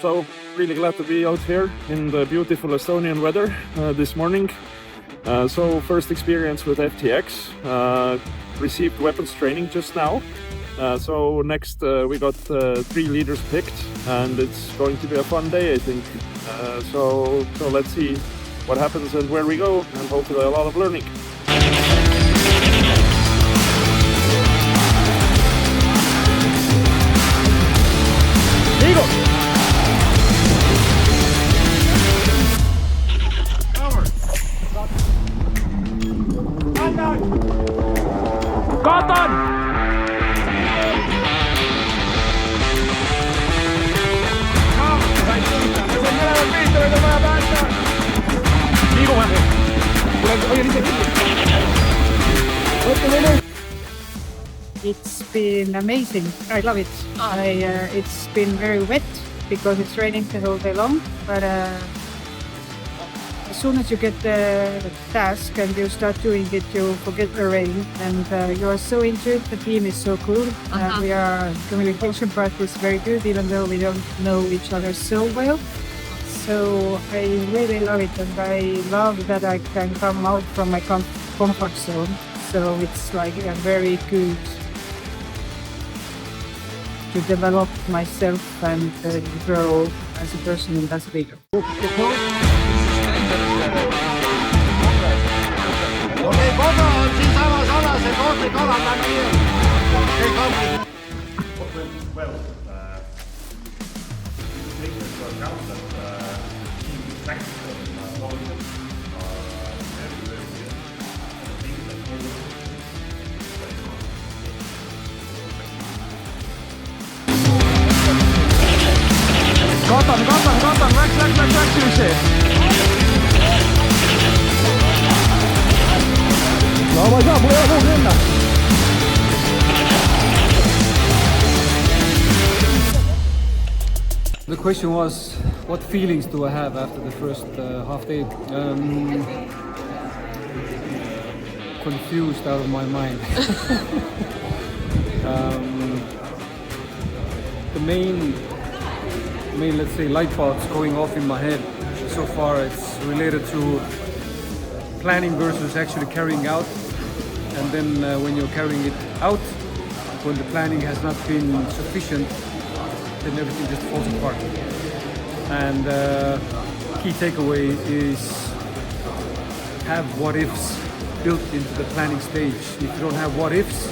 So really glad to be out here in the beautiful Estonian weather this morning. So first experience with FTX, received weapons training just now. So next we got 3 leaders picked, and it's going to be a fun day, I think. So let's see what happens and where we go, and hopefully a lot of learning. It's been amazing. I love it. It's been very wet because it's raining the whole day long. But as soon as you get the task and you start doing it, you forget the rain, and you are so into it. The team is so cool. Communication part is very good, even though we don't know each other so well. So I really love it, and I love that I can come out from my comfort zone. So it's like a very good to develop myself and grow as a person and as a leader. Katon, läks Jussi. No ma ei saa, mul ei ole muud minna. The question was, what feelings do I have after the first half day? Confused out of my mind. The main, let's say, light bulbs going off in my head so far, it's related to planning versus actually carrying out. And then when you're carrying it out, when the planning has not been sufficient, then everything just falls apart. And key takeaway is have what ifs built into the planning stage. If you don't have what ifs,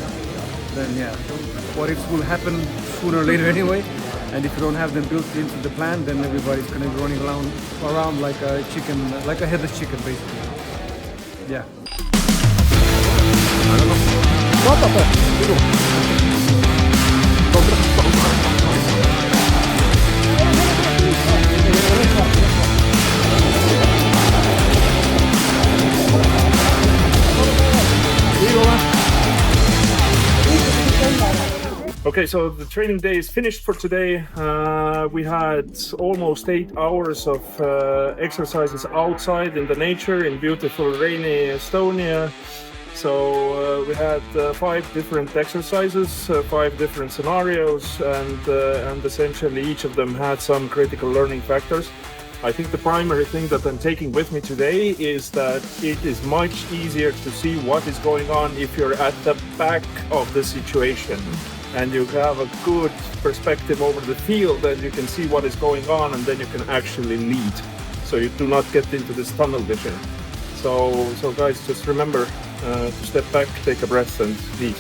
then yeah, what ifs will happen sooner or later anyway. And if you don't have them built into the plan, then everybody's going to be running around like a chicken, like a headless chicken, basically. Yeah. Okay, so the training day is finished for today. We had almost 8 hours of exercises outside in the nature in beautiful rainy Estonia. So we had 5 different exercises, 5 different scenarios, and essentially each of them had some critical learning factors. I think the primary thing that I'm taking with me today is that it is much easier to see what is going on if you're at the back of the situation and you have a good perspective over the field, and you can see what is going on, and then you can actually lead. So you do not get into this tunnel vision. So guys, just remember to step back, take a breath, and lead.